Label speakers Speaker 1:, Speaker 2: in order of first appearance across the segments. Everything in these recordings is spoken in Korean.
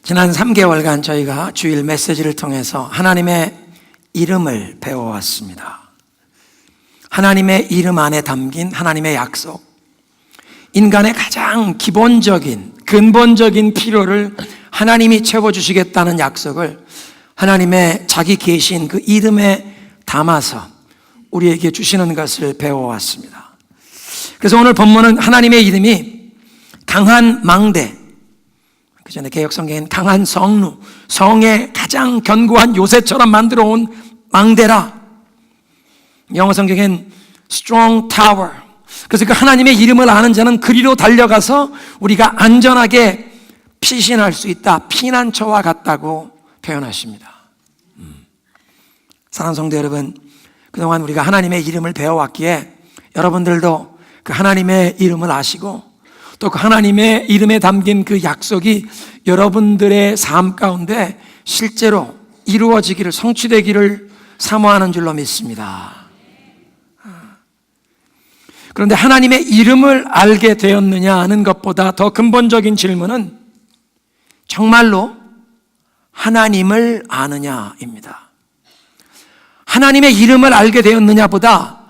Speaker 1: 지난 3개월간 저희가 주일 메시지를 통해서 하나님의 이름을 배워왔습니다. 하나님의 이름 안에 담긴 하나님의 약속, 인간의 가장 기본적인 근본적인 필요를 하나님이 채워주시겠다는 약속을 하나님의 자기 계신 그 이름에 담아서 우리에게 주시는 것을 배워왔습니다. 그래서 오늘 본문은 하나님의 이름이 강한 망대, 그 전에 개역성경엔 강한 성루, 성의 가장 견고한 요새처럼 만들어 온 망대라. 영어 성경엔 strong tower. 그래서 그 하나님의 이름을 아는 자는 그리로 달려가서 우리가 안전하게 피신할 수 있다. 피난처와 같다고 표현하십니다. 사랑하는 성도 여러분, 그동안 우리가 하나님의 이름을 배워왔기에 여러분들도 그 하나님의 이름을 아시고 또 그 하나님의 이름에 담긴 그 약속이 여러분들의 삶 가운데 실제로 이루어지기를, 성취되기를 사모하는 줄로 믿습니다. 그런데 하나님의 이름을 알게 되었느냐 하는 것보다 더 근본적인 질문은 정말로 하나님을 아느냐입니다. 하나님의 이름을 알게 되었느냐보다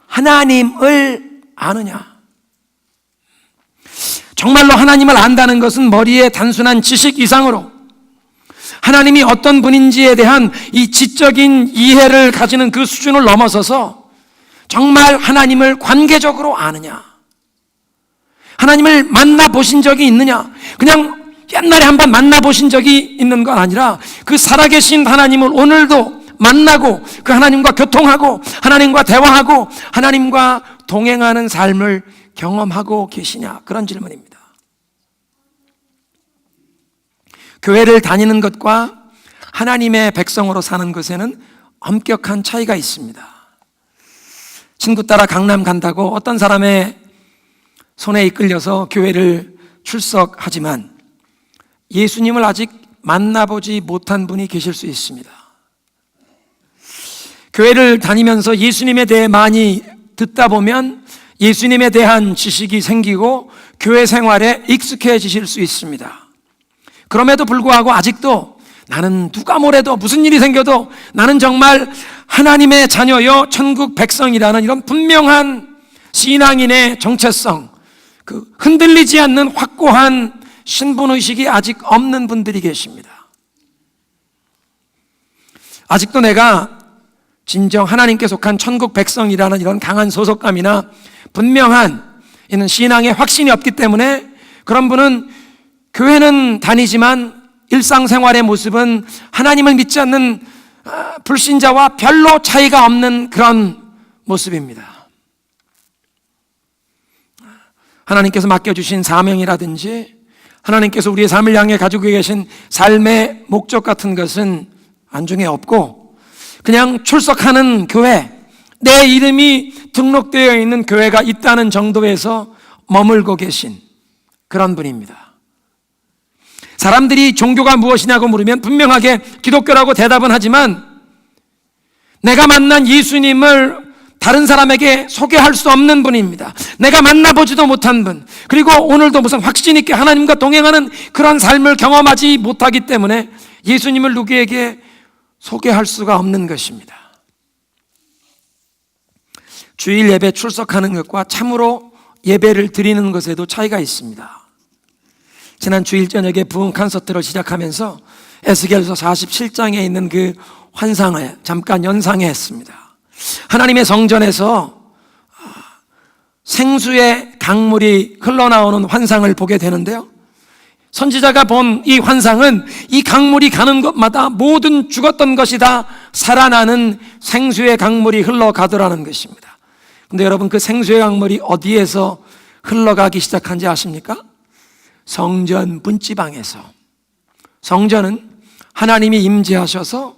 Speaker 1: 하나님을 아느냐. 정말로 하나님을 안다는 것은 머리의 단순한 지식 이상으로 하나님이 어떤 분인지에 대한 이 지적인 이해를 가지는 그 수준을 넘어서서 정말 하나님을 관계적으로 아느냐, 하나님을 만나보신 적이 있느냐, 그냥 옛날에 한번 만나보신 적이 있는 건 아니라 그 살아계신 하나님을 오늘도 만나고 그 하나님과 교통하고 하나님과 대화하고 하나님과 동행하는 삶을 경험하고 계시냐, 그런 질문입니다. 교회를 다니는 것과 하나님의 백성으로 사는 것에는 엄격한 차이가 있습니다. 친구 따라 강남 간다고 어떤 사람의 손에 이끌려서 교회를 출석하지만 예수님을 아직 만나보지 못한 분이 계실 수 있습니다. 교회를 다니면서 예수님에 대해 많이 듣다 보면 예수님에 대한 지식이 생기고 교회 생활에 익숙해지실 수 있습니다. 그럼에도 불구하고 아직도 나는 누가 뭐래도 무슨 일이 생겨도 나는 정말 하나님의 자녀요 천국 백성이라는 이런 분명한 신앙인의 정체성, 그 흔들리지 않는 확고한 신분의식이 아직 없는 분들이 계십니다. 아직도 내가 진정 하나님께 속한 천국 백성이라는 이런 강한 소속감이나 분명한 이런 신앙의 확신이 없기 때문에 그런 분은 교회는 다니지만 일상생활의 모습은 하나님을 믿지 않는 불신자와 별로 차이가 없는 그런 모습입니다. 하나님께서 맡겨주신 사명이라든지 하나님께서 우리의 삶을 향해 가지고 계신 삶의 목적 같은 것은 안중에 없고 그냥 출석하는 교회, 내 이름이 등록되어 있는 교회가 있다는 정도에서 머물고 계신 그런 분입니다. 사람들이 종교가 무엇이냐고 물으면 분명하게 기독교라고 대답은 하지만 내가 만난 예수님을 다른 사람에게 소개할 수 없는 분입니다. 내가 만나보지도 못한 분, 그리고 오늘도 무슨 확신 있게 하나님과 동행하는 그런 삶을 경험하지 못하기 때문에 예수님을 누구에게 소개할 수가 없는 것입니다. 주일 예배 출석하는 것과 참으로 예배를 드리는 것에도 차이가 있습니다. 지난 주일 저녁에 부흥 콘서트를 시작하면서 에스겔서 47장에 있는 그 환상을 잠깐 연상했습니다. 하나님의 성전에서 생수의 강물이 흘러나오는 환상을 보게 되는데요, 선지자가 본 이 환상은 이 강물이 가는 곳마다 모든 죽었던 것이 다 살아나는 생수의 강물이 흘러가더라는 것입니다. 근데 여러분, 그 생수의 강물이 어디에서 흘러가기 시작한지 아십니까? 성전 문지방에서. 성전은 하나님이 임재하셔서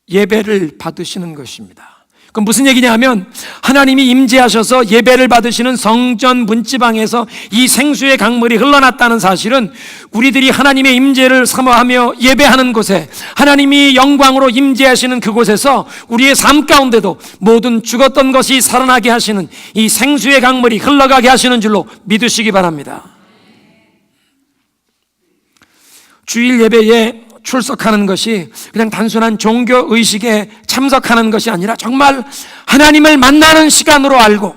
Speaker 1: 예배를 받으시는 것입니다. 그럼 무슨 얘기냐 하면 하나님이 임재하셔서 예배를 받으시는 성전 문지방에서 이 생수의 강물이 흘러났다는 사실은 우리들이 하나님의 임재를 사모하며 예배하는 곳에 하나님이 영광으로 임재하시는 그곳에서 우리의 삶 가운데도 모든 죽었던 것이 살아나게 하시는 이 생수의 강물이 흘러가게 하시는 줄로 믿으시기 바랍니다. 주일 예배에 출석하는 것이 그냥 단순한 종교 의식에 참석하는 것이 아니라 정말 하나님을 만나는 시간으로 알고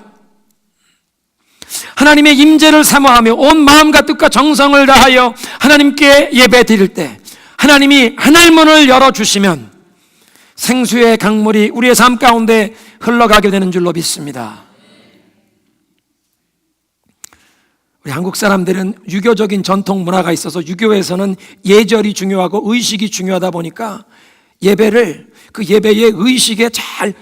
Speaker 1: 하나님의 임재를 사모하며 온 마음과 뜻과 정성을 다하여 하나님께 예배 드릴 때 하나님이 하늘문을 열어주시면 생수의 강물이 우리의 삶 가운데 흘러가게 되는 줄로 믿습니다. 우리 한국 사람들은 유교적인 전통 문화가 있어서 유교에서는 예절이 중요하고 의식이 중요하다 보니까 예배를 그 예배의 의식에 잘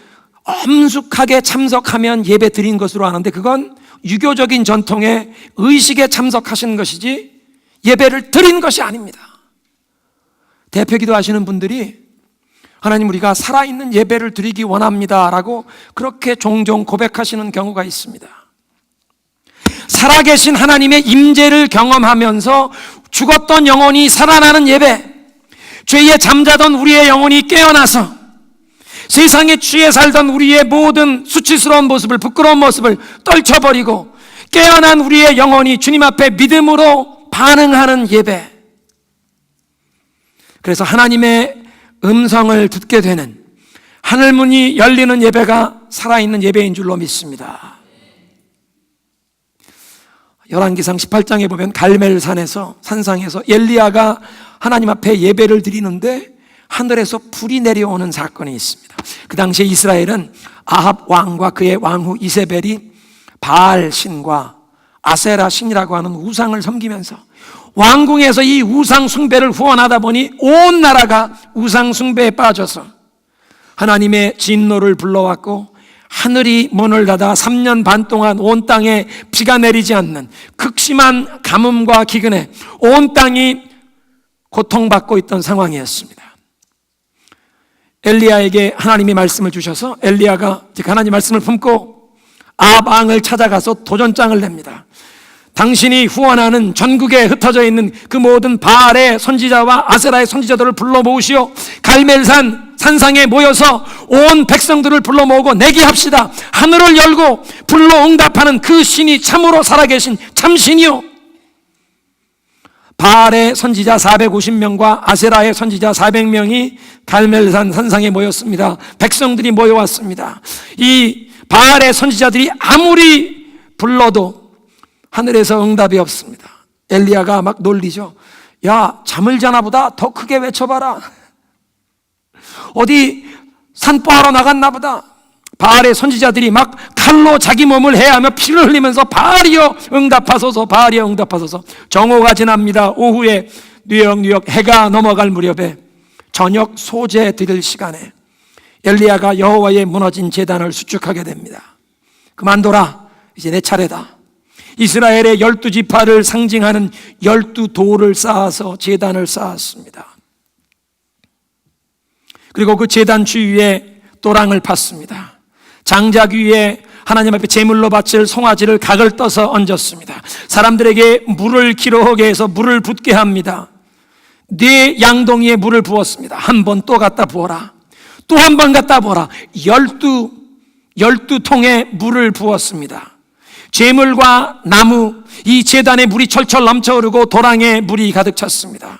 Speaker 1: 엄숙하게 참석하면 예배 드린 것으로 아는데 그건 유교적인 전통의 의식에 참석하신 것이지 예배를 드린 것이 아닙니다. 대표기도 하시는 분들이 하나님 우리가 살아있는 예배를 드리기 원합니다 라고 그렇게 종종 고백하시는 경우가 있습니다. 살아계신 하나님의 임재를 경험하면서 죽었던 영혼이 살아나는 예배, 죄에 잠자던 우리의 영혼이 깨어나서 세상에 취해 살던 우리의 모든 수치스러운 모습을, 부끄러운 모습을 떨쳐버리고 깨어난 우리의 영혼이 주님 앞에 믿음으로 반응하는 예배, 그래서 하나님의 음성을 듣게 되는 하늘문이 열리는 예배가 살아있는 예배인 줄로 믿습니다. 열왕기상 18장에 보면 갈멜산에서 산상에서 엘리야가 하나님 앞에 예배를 드리는데 하늘에서 불이 내려오는 사건이 있습니다. 그 당시에 이스라엘은 아합 왕과 그의 왕후 이세벨이 바알 신과 아세라 신이라고 하는 우상을 섬기면서 왕궁에서 이 우상 숭배를 후원하다 보니 온 나라가 우상 숭배에 빠져서 하나님의 진노를 불러왔고 하늘이 문을 닫아 3년 반 동안 온 땅에 비가 내리지 않는 극심한 가뭄과 기근에 온 땅이 고통받고 있던 상황이었습니다. 엘리야에게 하나님이 말씀을 주셔서 엘리야가 하나님 말씀을 품고 아합 왕을 찾아가서 도전장을 냅니다. 당신이 후원하는 전국에 흩어져 있는 그 모든 바알의 선지자와 아세라의 선지자들을 불러 모으시오. 갈멜산 산상에 모여서 온 백성들을 불러 모으고 내기합시다. 하늘을 열고 불로 응답하는 그 신이 참으로 살아계신 참신이요. 바알의 선지자 450명과 아세라의 선지자 400명이 갈멜산 산상에 모였습니다. 백성들이 모여왔습니다. 이 바알의 선지자들이 아무리 불러도 하늘에서 응답이 없습니다. 엘리야가 막 놀리죠. 야, 잠을 자나 보다 더 크게 외쳐봐라. 어디 산보하러 나갔나 보다. 바알의 선지자들이 막 칼로 자기 몸을 해하며 피를 흘리면서 바알이여 응답하소서, 바알이여 응답하소서. 정오가 지납니다. 오후에 뉴역 해가 넘어갈 무렵에 저녁 소제 드릴 시간에 엘리야가 여호와의 무너진 제단을 수축하게 됩니다. 그만둬라, 이제 내 차례다. 이스라엘의 12지파를 상징하는 12돌을 쌓아서 제단을 쌓았습니다. 그리고 그 제단 주위에 또랑을 팠습니다. 장작 위에 하나님 앞에 제물로 바칠 송아지를 각을 떠서 얹었습니다. 사람들에게 물을 기록하게 해서 물을 붓게 합니다. 네 양동이에 물을 부었습니다. 한 번 또 갖다 부어라. 또 한 번 갖다 부어라. 12통에 물을 부었습니다. 제물과 나무, 이 제단에 물이 철철 넘쳐흐르고 도랑에 물이 가득 찼습니다.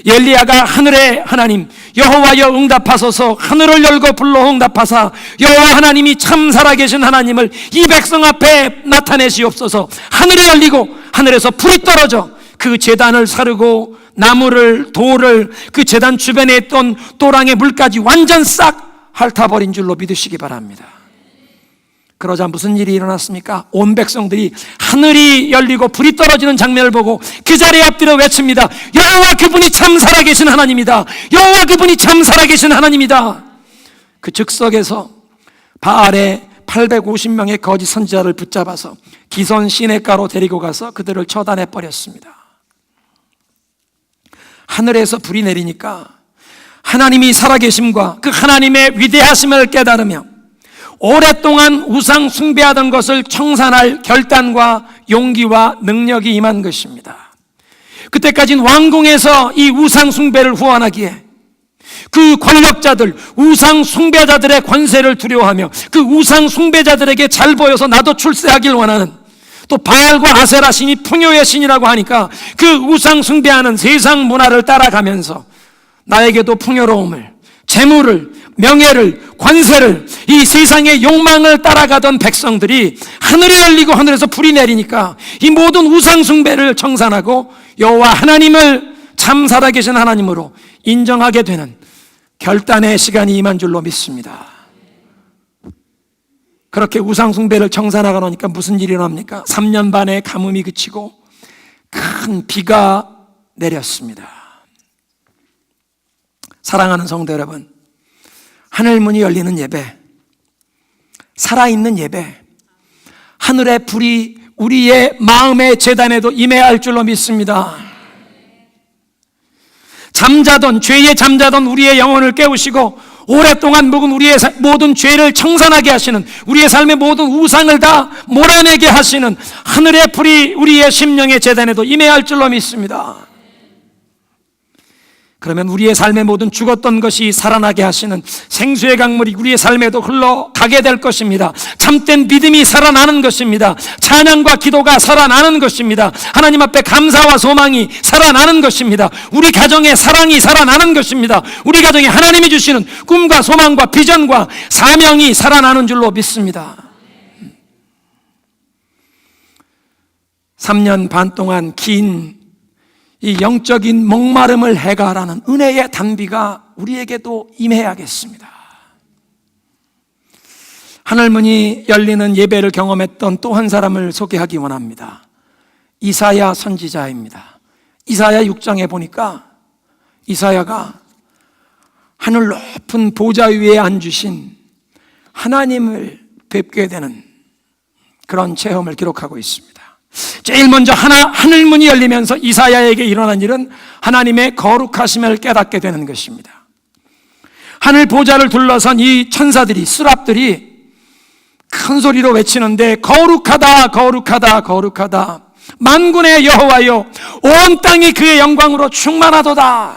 Speaker 1: 엘리야가 하늘의 하나님 여호와여 응답하소서, 하늘을 열고 불러 응답하사 여호와 하나님이 참 살아계신 하나님을 이 백성 앞에 나타내시옵소서. 하늘이 열리고 하늘에서 불이 떨어져 그 제단을 사르고 나무를, 돌을, 그 제단 주변에 있던 도랑의 물까지 완전 싹 핥아버린 줄로 믿으시기 바랍니다. 그러자 무슨 일이 일어났습니까? 온 백성들이 하늘이 열리고 불이 떨어지는 장면을 보고 그 자리에 엎드려 외칩니다. 여호와 그분이 참 살아계신 하나님이다. 여호와 그분이 참 살아계신 하나님이다. 그 즉석에서 바알의 850명의 거짓 선지자를 붙잡아서 기손 시내가로 데리고 가서 그들을 처단해 버렸습니다. 하늘에서 불이 내리니까 하나님이 살아계심과 그 하나님의 위대하심을 깨달으며 오랫동안 우상 숭배하던 것을 청산할 결단과 용기와 능력이 임한 것입니다. 그때까지는 왕궁에서 이 우상 숭배를 후원하기에 그 권력자들, 우상 숭배자들의 권세를 두려워하며 그 우상 숭배자들에게 잘 보여서 나도 출세하길 원하는, 또 바알과 아세라 신이 풍요의 신이라고 하니까 그 우상 숭배하는 세상 문화를 따라가면서 나에게도 풍요로움을, 재물을, 명예를, 관세를, 이 세상의 욕망을 따라가던 백성들이 하늘이 열리고 하늘에서 불이 내리니까 이 모든 우상 숭배를 청산하고 여호와 하나님을 참 살아계신 하나님으로 인정하게 되는 결단의 시간이 임한 줄로 믿습니다. 그렇게 우상 숭배를 청산하고 나니까 무슨 일이 일어납니까? 3년 반의 가뭄이 그치고 큰 비가 내렸습니다. 사랑하는 성도 여러분, 하늘문이 열리는 예배, 살아있는 예배, 하늘의 불이 우리의 마음의 재단에도 임해야 할 줄로 믿습니다. 죄에 잠자던 우리의 영혼을 깨우시고 오랫동안 묵은 우리의 모든 죄를 청산하게 하시는, 우리의 삶의 모든 우상을 다 몰아내게 하시는 하늘의 불이 우리의 심령의 재단에도 임해야 할 줄로 믿습니다. 그러면 우리의 삶의 모든 죽었던 것이 살아나게 하시는 생수의 강물이 우리의 삶에도 흘러가게 될 것입니다. 참된 믿음이 살아나는 것입니다. 찬양과 기도가 살아나는 것입니다. 하나님 앞에 감사와 소망이 살아나는 것입니다. 우리 가정에 사랑이 살아나는 것입니다. 우리 가정에 하나님이 주시는 꿈과 소망과 비전과 사명이 살아나는 줄로 믿습니다. 3년 반 동안 긴 이 영적인 목마름을 해가라는 은혜의 단비가 우리에게도 임해야겠습니다. 하늘문이 열리는 예배를 경험했던 또 한 사람을 소개하기 원합니다. 이사야 선지자입니다. 이사야 6장에 보니까 이사야가 하늘 높은 보좌 위에 앉으신 하나님을 뵙게 되는 그런 체험을 기록하고 있습니다. 제일 먼저 하늘문이 열리면서 이사야에게 일어난 일은 하나님의 거룩하심을 깨닫게 되는 것입니다. 하늘 보좌를 둘러선 이 천사들이, 스랍들이 큰 소리로 외치는데 거룩하다, 거룩하다, 거룩하다. 만군의 여호와여, 온 땅이 그의 영광으로 충만하도다.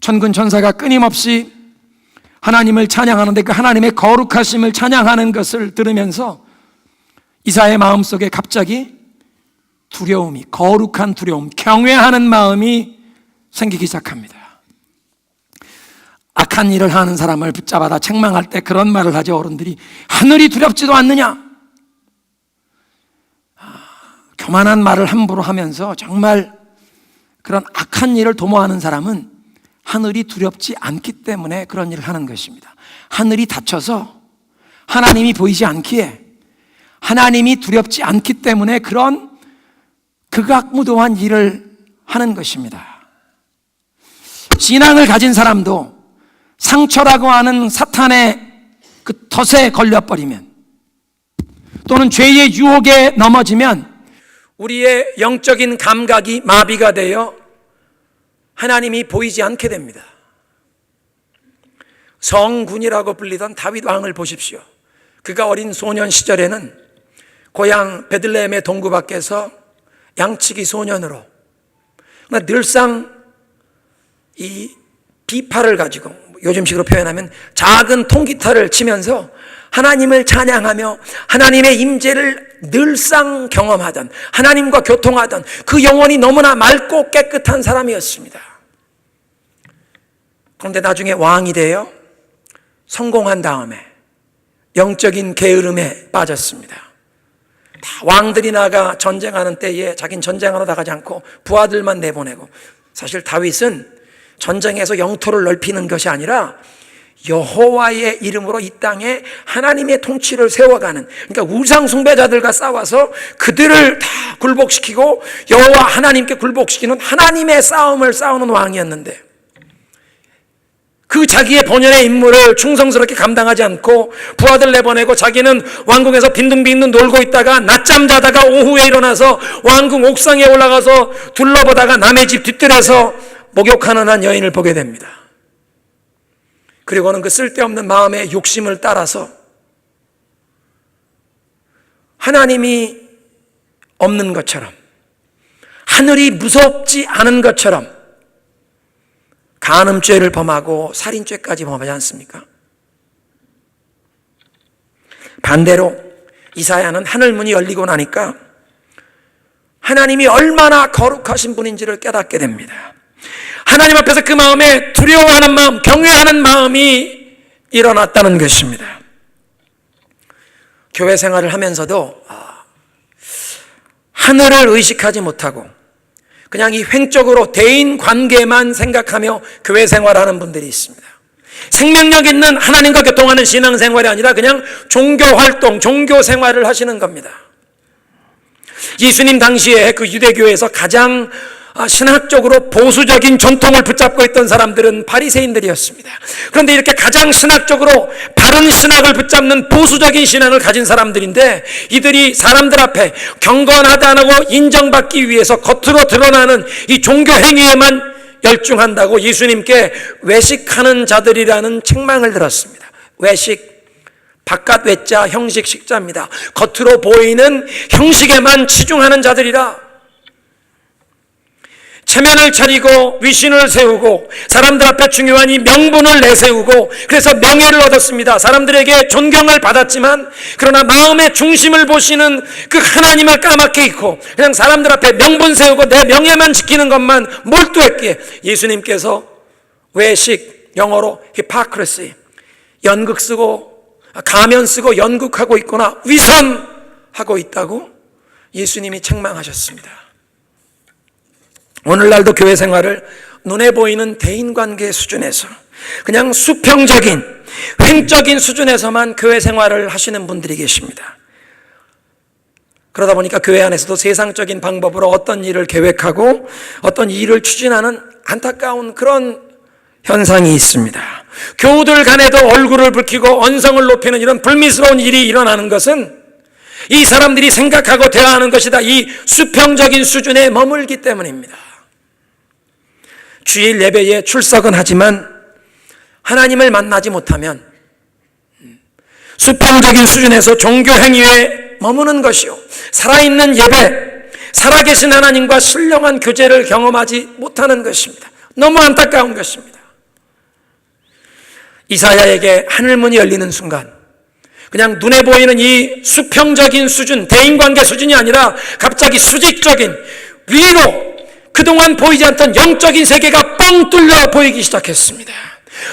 Speaker 1: 천군 천사가 끊임없이 하나님을 찬양하는데 그 하나님의 거룩하심을 찬양하는 것을 들으면서 이사야의 마음속에 갑자기 두려움이, 거룩한 두려움, 경외하는 마음이 생기기 시작합니다. 악한 일을 하는 사람을 붙잡아다 책망할 때 그런 말을 하죠. 어른들이 하늘이 두렵지도 않느냐. 교만한 말을 함부로 하면서 정말 그런 악한 일을 도모하는 사람은 하늘이 두렵지 않기 때문에 그런 일을 하는 것입니다. 하늘이 닫혀서 하나님이 보이지 않기에, 하나님이 두렵지 않기 때문에 그런 극악무도한 일을 하는 것입니다. 신앙을 가진 사람도 상처라고 하는 사탄의 그 덫에 걸려버리면, 또는 죄의 유혹에 넘어지면 우리의 영적인 감각이 마비가 되어 하나님이 보이지 않게 됩니다. 성군이라고 불리던 다윗 왕을 보십시오. 그가 어린 소년 시절에는 고향 베들레헴의 동구 밖에서 양치기 소년으로 늘상 이 비파를 가지고, 요즘식으로 표현하면 작은 통기타를 치면서 하나님을 찬양하며 하나님의 임재를 늘상 경험하던, 하나님과 교통하던 그 영혼이 너무나 맑고 깨끗한 사람이었습니다. 그런데 나중에 왕이 되어 성공한 다음에 영적인 게으름에 빠졌습니다. 왕들이 나가 전쟁하는 때에 자긴 전쟁하러 나가지 않고 부하들만 내보내고, 사실 다윗은 전쟁에서 영토를 넓히는 것이 아니라 여호와의 이름으로 이 땅에 하나님의 통치를 세워가는, 그러니까 우상 숭배자들과 싸워서 그들을 다 굴복시키고 여호와 하나님께 굴복시키는 하나님의 싸움을 싸우는 왕이었는데, 그 자기의 본연의 임무를 충성스럽게 감당하지 않고 부하들 내보내고 자기는 왕궁에서 빈둥빈둥 놀고 있다가 낮잠 자다가 오후에 일어나서 왕궁 옥상에 올라가서 둘러보다가 남의 집 뒷뜰에서 목욕하는 한 여인을 보게 됩니다. 그리고는 그 쓸데없는 마음의 욕심을 따라서 하나님이 없는 것처럼, 하늘이 무섭지 않은 것처럼 간음죄를 범하고 살인죄까지 범하지 않습니까? 반대로 이사야는 하늘 문이 열리고 나니까 하나님이 얼마나 거룩하신 분인지를 깨닫게 됩니다. 하나님 앞에서 그 마음에 두려워하는 마음, 경외하는 마음이 일어났다는 것입니다. 교회 생활을 하면서도 하늘을 의식하지 못하고 그냥 이 횡적으로 대인 관계만 생각하며 교회 생활하는 분들이 있습니다. 생명력 있는 하나님과 교통하는 신앙생활이 아니라 그냥 종교활동, 종교생활을 하시는 겁니다. 예수님 당시에 그 유대교에서 가장 신학적으로 보수적인 전통을 붙잡고 있던 사람들은 바리새인들이었습니다. 그런데 이렇게 가장 신학적으로 바른 신학을 붙잡는 보수적인 신앙을 가진 사람들인데, 이들이 사람들 앞에 경건하다고 인정받기 위해서 겉으로 드러나는 이 종교 행위에만 열중한다고 예수님께 외식하는 자들이라는 책망을 들었습니다. 외식, 바깥 외자, 형식 식자입니다. 겉으로 보이는 형식에만 치중하는 자들이라. 체면을 차리고 위신을 세우고 사람들 앞에 중요한 이 명분을 내세우고 그래서 명예를 얻었습니다. 사람들에게 존경을 받았지만 그러나 마음의 중심을 보시는 그 하나님을 까맣게 잊고 그냥 사람들 앞에 명분 세우고 내 명예만 지키는 것만 몰두했기에 예수님께서 외식, 영어로 hypocrisy, 연극 쓰고 가면 쓰고 연극하고 있거나 위선하고 있다고 예수님이 책망하셨습니다. 오늘날도 교회 생활을 눈에 보이는 대인관계 수준에서 그냥 수평적인 횡적인 수준에서만 교회 생활을 하시는 분들이 계십니다. 그러다 보니까 교회 안에서도 세상적인 방법으로 어떤 일을 계획하고 어떤 일을 추진하는 안타까운 그런 현상이 있습니다. 교우들 간에도 얼굴을 붉히고 언성을 높이는 이런 불미스러운 일이 일어나는 것은 이 사람들이 생각하고 대화하는 것이다, 이 수평적인 수준에 머물기 때문입니다. 주일 예배에 출석은 하지만 하나님을 만나지 못하면 수평적인 수준에서 종교 행위에 머무는 것이요, 살아있는 예배, 살아계신 하나님과 신령한 교제를 경험하지 못하는 것입니다. 너무 안타까운 것입니다. 이사야에게 하늘문이 열리는 순간 그냥 눈에 보이는 이 수평적인 수준, 대인관계 수준이 아니라 갑자기 수직적인 위로 그동안 보이지 않던 영적인 세계가 뻥 뚫려 보이기 시작했습니다.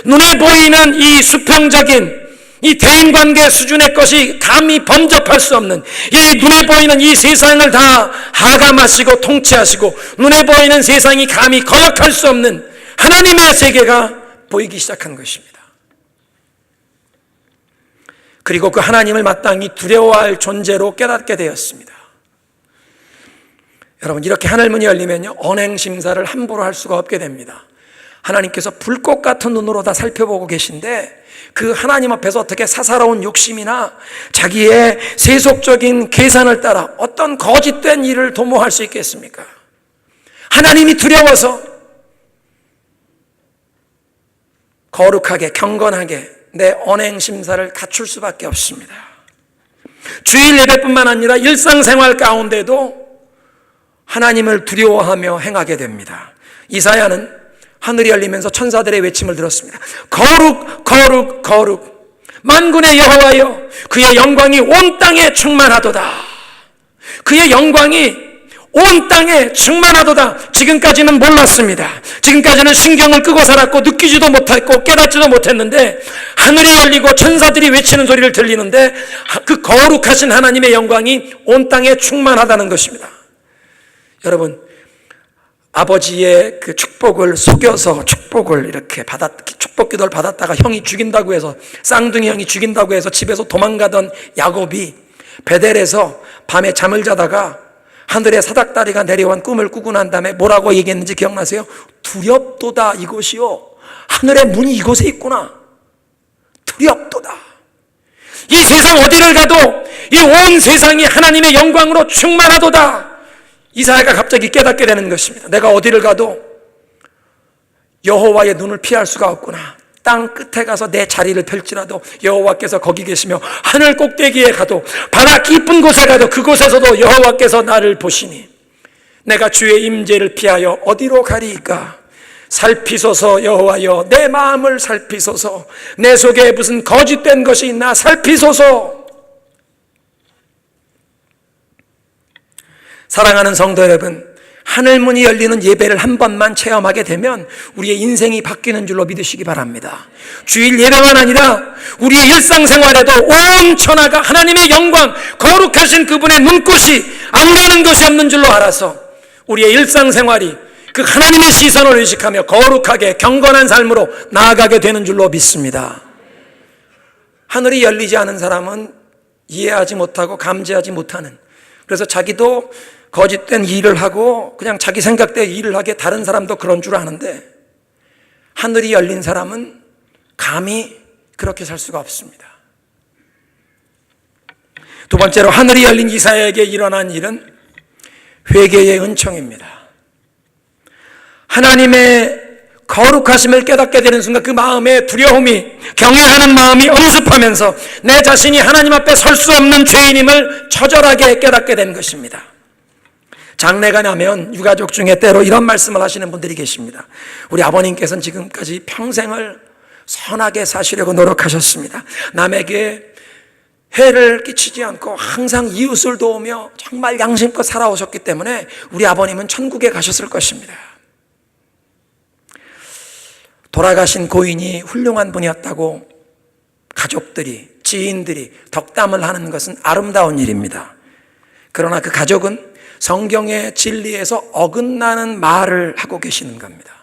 Speaker 1: 눈에 보이는 이 수평적인 이 대인관계 수준의 것이 감히 범접할 수 없는, 이 눈에 보이는 이 세상을 다 하감하시고 통치하시고 눈에 보이는 세상이 감히 거역할 수 없는 하나님의 세계가 보이기 시작한 것입니다. 그리고 그 하나님을 마땅히 두려워할 존재로 깨닫게 되었습니다. 여러분, 이렇게 하늘문이 열리면요, 언행심사를 함부로 할 수가 없게 됩니다. 하나님께서 불꽃 같은 눈으로 다 살펴보고 계신데 그 하나님 앞에서 어떻게 사사로운 욕심이나 자기의 세속적인 계산을 따라 어떤 거짓된 일을 도모할 수 있겠습니까? 하나님이 두려워서 거룩하게 경건하게 내 언행심사를 갖출 수밖에 없습니다. 주일 예배뿐만 아니라 일상생활 가운데도 하나님을 두려워하며 행하게 됩니다. 이사야는 하늘이 열리면서 천사들의 외침을 들었습니다. 거룩 거룩 거룩 만군의 여호와여, 그의 영광이 온 땅에 충만하도다. 그의 영광이 온 땅에 충만하도다. 지금까지는 몰랐습니다. 지금까지는 신경을 끄고 살았고 느끼지도 못했고 깨닫지도 못했는데 하늘이 열리고 천사들이 외치는 소리를 들리는데 그 거룩하신 하나님의 영광이 온 땅에 충만하다는 것입니다. 여러분, 아버지의 그 축복을 속여서 축복을 이렇게 축복 기도를 받았다가 형이 죽인다고 해서, 쌍둥이 형이 죽인다고 해서 집에서 도망가던 야곱이 베델에서 밤에 잠을 자다가 하늘에 사닥다리가 내려온 꿈을 꾸고 난 다음에 뭐라고 얘기했는지 기억나세요? 두렵도다 이곳이요, 하늘의 문이 이곳에 있구나. 두렵도다. 이 세상 어디를 가도 이 온 세상이 하나님의 영광으로 충만하도다. 이사야가 갑자기 깨닫게 되는 것입니다. 내가 어디를 가도 여호와의 눈을 피할 수가 없구나. 땅 끝에 가서 내 자리를 펼지라도 여호와께서 거기 계시며 하늘 꼭대기에 가도 바다 깊은 곳에 가도 그곳에서도 여호와께서 나를 보시니 내가 주의 임재를 피하여 어디로 가리이까? 살피소서 여호와여, 내 마음을 살피소서. 내 속에 무슨 거짓된 것이 있나 살피소서. 사랑하는 성도 여러분, 하늘문이 열리는 예배를 한 번만 체험하게 되면 우리의 인생이 바뀌는 줄로 믿으시기 바랍니다. 주일 예배만 아니라 우리의 일상생활에도 온 천하가 하나님의 영광, 거룩하신 그분의 눈꽃이 안 가는 것이 없는 줄로 알아서 우리의 일상생활이 그 하나님의 시선을 의식하며 거룩하게 경건한 삶으로 나아가게 되는 줄로 믿습니다. 하늘이 열리지 않은 사람은 이해하지 못하고 감지하지 못하는, 그래서 자기도 거짓된 일을 하고 그냥 자기 생각대로 일을 하게 다른 사람도 그런 줄 아는데, 하늘이 열린 사람은 감히 그렇게 살 수가 없습니다. 두 번째로 하늘이 열린 이사야에게 일어난 일은 회개의 은총입니다. 하나님의 거룩하심을 깨닫게 되는 순간 그 마음의 두려움이, 경외하는 마음이 엄습하면서 내 자신이 하나님 앞에 설 수 없는 죄인임을 처절하게 깨닫게 된 것입니다. 장례가 나면 유가족 중에 때로 이런 말씀을 하시는 분들이 계십니다. 우리 아버님께서는 지금까지 평생을 선하게 사시려고 노력하셨습니다. 남에게 해를 끼치지 않고 항상 이웃을 도우며 정말 양심껏 살아오셨기 때문에 우리 아버님은 천국에 가셨을 것입니다. 돌아가신 고인이 훌륭한 분이었다고 가족들이, 지인들이 덕담을 하는 것은 아름다운 일입니다. 그러나 그 가족은 성경의 진리에서 어긋나는 말을 하고 계시는 겁니다.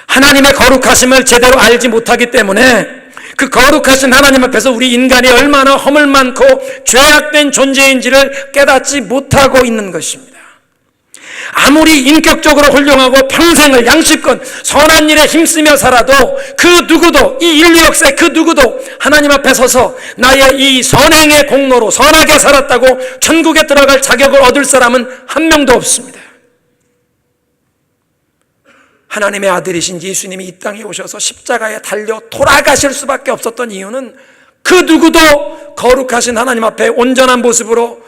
Speaker 1: 하나님의 거룩하심을 제대로 알지 못하기 때문에 그 거룩하신 하나님 앞에서 우리 인간이 얼마나 허물 많고 죄악된 존재인지를 깨닫지 못하고 있는 것입니다. 아무리 인격적으로 훌륭하고 평생을 양심껏 선한 일에 힘쓰며 살아도 그 누구도, 이 인류 역사에 그 누구도 하나님 앞에 서서 나의 이 선행의 공로로 선하게 살았다고 천국에 들어갈 자격을 얻을 사람은 한 명도 없습니다. 하나님의 아들이신 예수님이 이 땅에 오셔서 십자가에 달려 돌아가실 수밖에 없었던 이유는 그 누구도 거룩하신 하나님 앞에 온전한 모습으로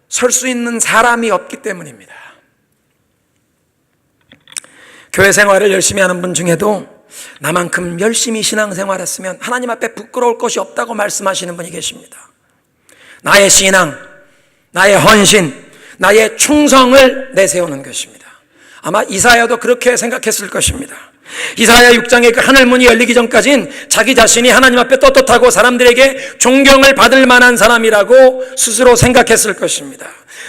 Speaker 1: 설 수 있는 사람이 없기 때문입니다. 교회 생활을 열심히 하는 분 중에도 나만큼 열심히 신앙생활했으면 하나님 앞에 부끄러울 것이 없다고 말씀하시는 분이 계십니다. 나의 신앙, 나의 헌신, 나의 충성을 내세우는 것입니다. 아마 이사야도 그렇게 생각했을 것입니다. 이사야 6장의 그 하늘문이 열리기 전까진 자기 자신이 하나님 앞에 떳떳하고 사람들에게 존경을 받을 만한 사람이라고 스스로 생각했을 것입니다.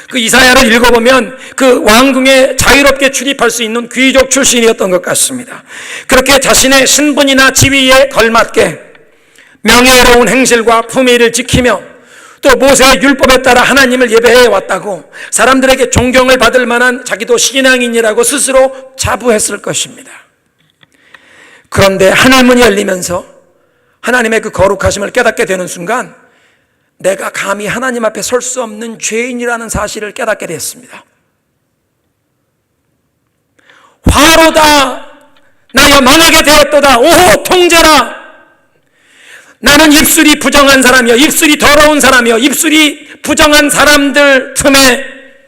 Speaker 1: 그 이사야를 읽어보면 그 왕궁에 자유롭게 출입할 수 있는 귀족 출신이었던 것 같습니다. 그렇게 자신의 신분이나 지위에 걸맞게 명예로운 행실과 품위를 지키며 또 모세의 율법에 따라 하나님을 예배해 왔다고 사람들에게 존경을 받을 만한 자기도 신앙인이라고 스스로 자부했을 것입니다. 그런데 하늘문이 열리면서 하나님의 그 거룩하심을 깨닫게 되는 순간 내가 감히 하나님 앞에 설 수 없는 죄인이라는 사실을 깨닫게 됐습니다. 화로다, 나여 망하게 되었도다, 오호 통제라. 나는 입술이 부정한 사람이요, 입술이 더러운 사람이요, 입술이 부정한 사람들 틈에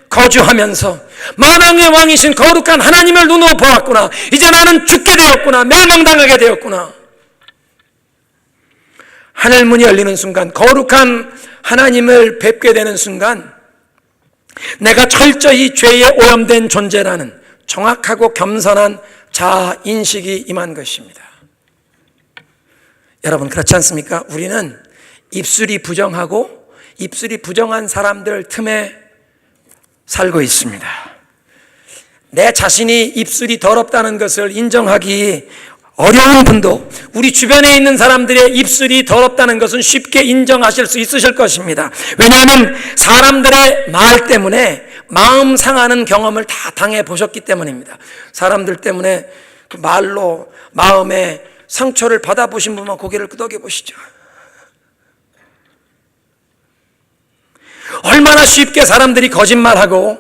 Speaker 1: 거주하면서 만왕의 왕이신 거룩한 하나님을 눈으로 보았구나. 이제 나는 죽게 되었구나. 멸망당하게 되었구나. 하늘문이 열리는 순간, 거룩한 하나님을 뵙게 되는 순간 내가 철저히 죄에 오염된 존재라는 정확하고 겸손한 자아인식이 임한 것입니다. 여러분 그렇지 않습니까? 우리는 입술이 부정하고 입술이 부정한 사람들 틈에 살고 있습니다. 내 자신이 입술이 더럽다는 것을 인정하기 어려운 분도 우리 주변에 있는 사람들의 입술이 더럽다는 것은 쉽게 인정하실 수 있으실 것입니다. 왜냐하면 사람들의 말 때문에 마음 상하는 경험을 다 당해보셨기 때문입니다. 사람들 때문에 그 말로 마음에 상처를 받아보신 분만 고개를 끄덕여 보시죠. 얼마나 쉽게 사람들이 거짓말하고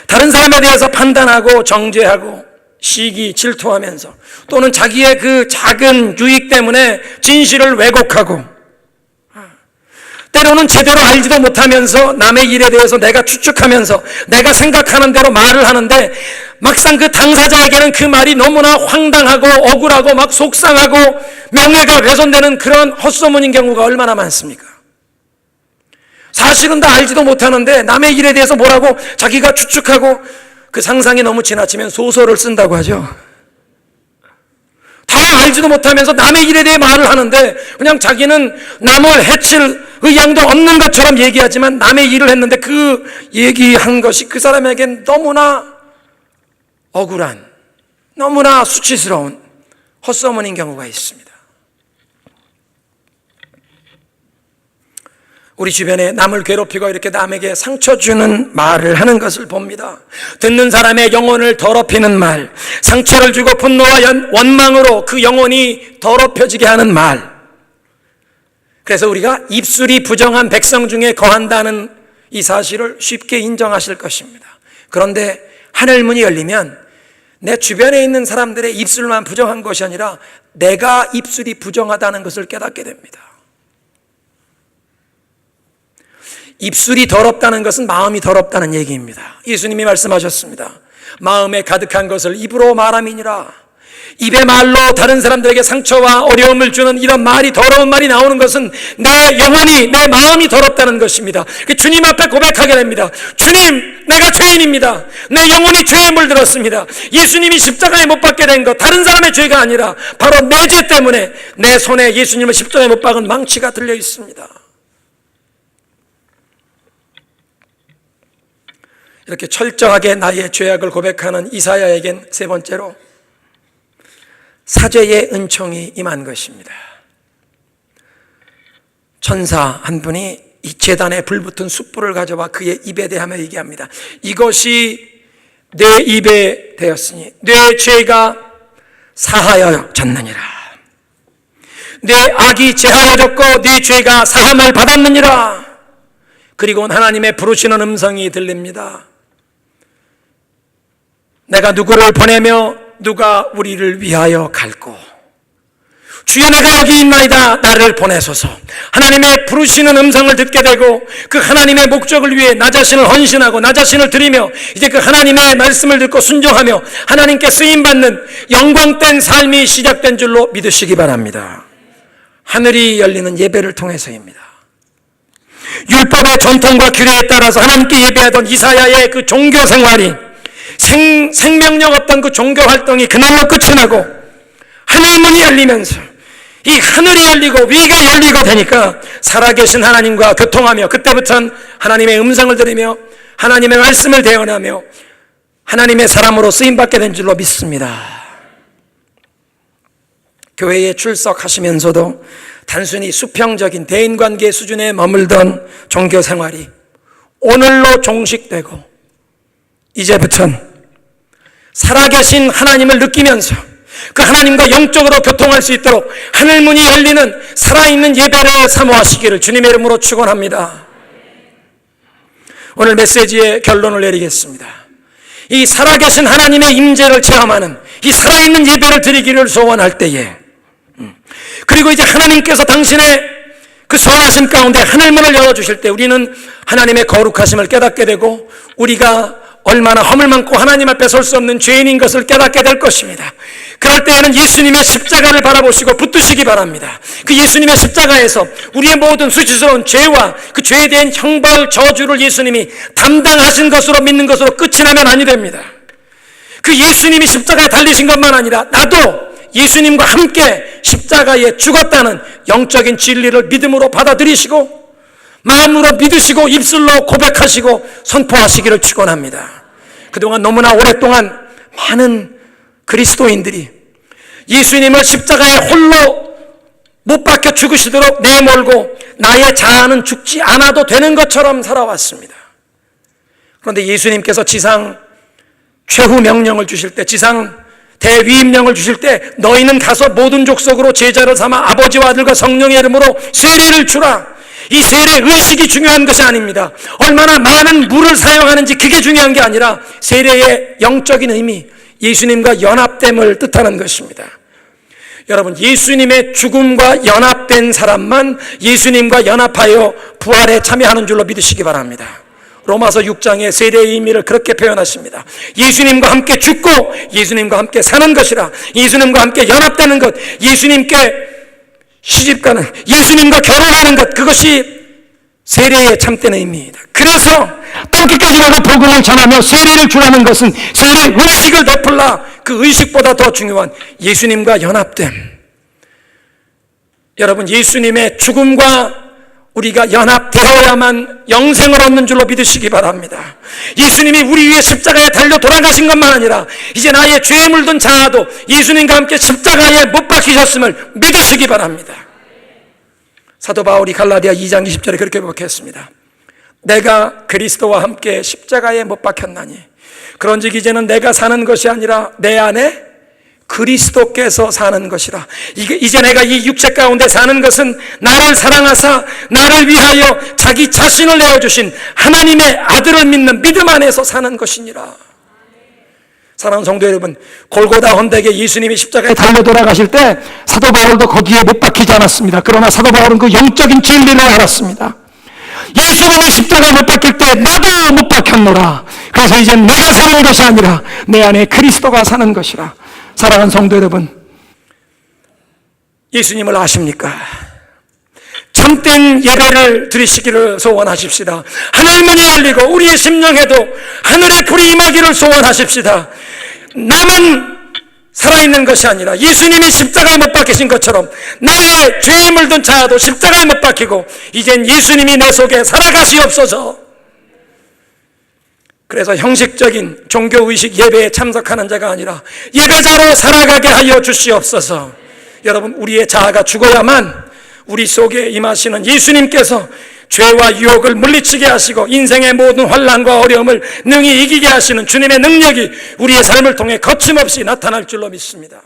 Speaker 1: 다른 사람에 대해서 판단하고 정죄하고 시기 질투하면서 또는 자기의 그 작은 유익 때문에 진실을 왜곡하고 때로는 제대로 알지도 못하면서 남의 일에 대해서 내가 추측하면서 내가 생각하는 대로 말을 하는데 막상 그 당사자에게는 그 말이 너무나 황당하고 억울하고 막 속상하고 명예가 훼손되는 그런 헛소문인 경우가 얼마나 많습니까? 사실은 다 알지도 못하는데 남의 일에 대해서 뭐라고 자기가 추측하고 그 상상이 너무 지나치면 소설을 쓴다고 하죠. 다 알지도 못하면서 남의 일에 대해 말을 하는데 그냥 자기는 남을 해칠 의향도 없는 것처럼 얘기하지만 남의 일을 했는데 그 얘기한 것이 그 사람에겐 너무나 억울한, 너무나 수치스러운 헛소문인 경우가 있습니다. 우리 주변에 남을 괴롭히고 이렇게 남에게 상처 주는 말을 하는 것을 봅니다. 듣는 사람의 영혼을 더럽히는 말, 상처를 주고 분노와 원망으로 그 영혼이 더럽혀지게 하는 말. 그래서 우리가 입술이 부정한 백성 중에 거한다는 이 사실을 쉽게 인정하실 것입니다. 그런데 하늘문이 열리면 내 주변에 있는 사람들의 입술만 부정한 것이 아니라 내가 입술이 부정하다는 것을 깨닫게 됩니다. 입술이 더럽다는 것은 마음이 더럽다는 얘기입니다. 예수님이 말씀하셨습니다. 마음에 가득한 것을 입으로 말함이니라. 입의 말로 다른 사람들에게 상처와 어려움을 주는 이런 말이, 더러운 말이 나오는 것은 내 영혼이, 내 마음이 더럽다는 것입니다. 주님 앞에 고백하게 됩니다. 주님, 내가 죄인입니다. 내 영혼이 죄에 물들었습니다. 예수님이 십자가에 못 박게 된 것, 다른 사람의 죄가 아니라 바로 내 죄 때문에 내 손에 예수님을 십자가에 못 박은 망치가 들려 있습니다. 이렇게 철저하게 나의 죄악을 고백하는 이사야에겐 세 번째로 사죄의 은총이 임한 것입니다. 천사 한 분이 이 제단에 불붙은 숯불을 가져와 그의 입에 대하며 얘기합니다. 이것이 내 입에 되었으니 내 죄가 사하여졌느니라. 내 악이 제하여졌고 네 죄가 사함을 받았느니라. 그리고 하나님의 부르시는 음성이 들립니다. 내가 누구를 보내며 누가 우리를 위하여 갈고, 주여 내가 여기 있나이다, 나를 보내소서. 하나님의 부르시는 음성을 듣게 되고 그 하나님의 목적을 위해 나 자신을 헌신하고 나 자신을 드리며 이제 그 하나님의 말씀을 듣고 순종하며 하나님께 쓰임받는 영광된 삶이 시작된 줄로 믿으시기 바랍니다. 하늘이 열리는 예배를 통해서입니다. 율법의 전통과 규례에 따라서 하나님께 예배하던 이사야의 그 종교 생활이, 생명력 없던 그 종교 활동이 그날로 끝이 나고 하늘문이 열리면서 이 하늘이 열리고 위가 열리고 되니까 살아계신 하나님과 교통하며 그때부터는 하나님의 음성을 들으며 하나님의 말씀을 대언하며 하나님의 사람으로 쓰임받게 된 줄로 믿습니다. 교회에 출석하시면서도 단순히 수평적인 대인관계 수준에 머물던 종교 생활이 오늘로 종식되고 이제부터는 살아계신 하나님을 느끼면서 그 하나님과 영적으로 교통할 수 있도록 하늘문이 열리는 살아있는 예배를 사모하시기를 주님의 이름으로 축원합니다. 오늘 메시지의 결론을 내리겠습니다. 이 살아계신 하나님의 임재를 체험하는 이 살아있는 예배를 드리기를 소원할 때에, 그리고 이제 하나님께서 당신의 그 선하심 가운데 하늘문을 열어주실 때 우리는 하나님의 거룩하심을 깨닫게 되고 우리가 얼마나 허물 많고 하나님 앞에 설 수 없는 죄인인 것을 깨닫게 될 것입니다. 그럴 때에는 예수님의 십자가를 바라보시고 붙드시기 바랍니다. 그 예수님의 십자가에서 우리의 모든 수치스러운 죄와 그 죄에 대한 형벌, 저주를 예수님이 담당하신 것으로 믿는 것으로 끝이 나면 아니 됩니다. 그 예수님이 십자가에 달리신 것만 아니라 나도 예수님과 함께 십자가에 죽었다는 영적인 진리를 믿음으로 받아들이시고 마음으로 믿으시고 입술로 고백하시고 선포하시기를 축원합니다. 그동안 너무나 오랫동안 많은 그리스도인들이 예수님을 십자가에 홀로 못 박혀 죽으시도록 내몰고 나의 자아는 죽지 않아도 되는 것처럼 살아왔습니다. 그런데 예수님께서 지상 최후 명령을 주실 때, 지상 대위임령을 주실 때 너희는 가서 모든 족속으로 제자를 삼아 아버지와 아들과 성령의 이름으로 세례를 주라. 이 세례 의식이 중요한 것이 아닙니다. 얼마나 많은 물을 사용하는지 그게 중요한 게 아니라 세례의 영적인 의미, 예수님과 연합됨을 뜻하는 것입니다. 여러분, 예수님의 죽음과 연합된 사람만 예수님과 연합하여 부활에 참여하는 줄로 믿으시기 바랍니다. 로마서 6장의 세례의 의미를 그렇게 표현하십니다. 예수님과 함께 죽고 예수님과 함께 사는 것이라. 예수님과 함께 연합되는 것, 예수님께 시집가는, 예수님과 결혼하는 것, 그것이 세례의 참된 의미입니다. 그래서 땅끝까지 가서 복음을 전하며 세례를 주라는 것은 세례 의식을 베풀라, 그 의식보다 더 중요한 예수님과 연합됨. 여러분, 예수님의 죽음과 우리가 연합되어야만 영생을 얻는 줄로 믿으시기 바랍니다. 예수님이 우리 위해 십자가에 달려 돌아가신 것만 아니라 이제 나의 죄에 물든 자아도 예수님과 함께 십자가에 못 박히셨음을 믿으시기 바랍니다. 사도 바울이 갈라디아 2장 20절에 그렇게 고백했습니다. 내가 그리스도와 함께 십자가에 못 박혔나니 그런즉 이제는 내가 사는 것이 아니라 내 안에 그리스도께서 사는 것이라. 이제 내가 이 육체 가운데 사는 것은 나를 사랑하사 나를 위하여 자기 자신을 내어주신 하나님의 아들을 믿는 믿음 안에서 사는 것이니라. 사랑하는 성도 여러분, 골고다 언덕에 예수님이 십자가에 달려 돌아가실 때 사도 바울도 거기에 못 박히지 않았습니다. 그러나 사도 바울은 그 영적인 진리를 알았습니다. 예수님이 십자가에 못 박힐 때 나도 못 박혔노라. 그래서 이제 내가 사는 것이 아니라 내 안에 그리스도가 사는 것이라. 사랑하는 성도 여러분, 예수님을 아십니까? 참된 예배를 드리시기를 소원하십시다. 하늘 문이 열리고 우리의 심령에도 하늘의 불이 임하기를 소원하십시다. 나만 살아있는 것이 아니라 예수님이 십자가에 못 박히신 것처럼 나의 죄에 물든 자아도 십자가에 못 박히고 이젠 예수님이 내 속에 살아가시옵소서. 그래서 형식적인 종교의식 예배에 참석하는 자가 아니라 예배자로 살아가게 하여 주시옵소서. 여러분, 우리의 자아가 죽어야만 우리 속에 임하시는 예수님께서 죄와 유혹을 물리치게 하시고 인생의 모든 환난과 어려움을 능히 이기게 하시는 주님의 능력이 우리의 삶을 통해 거침없이 나타날 줄로 믿습니다.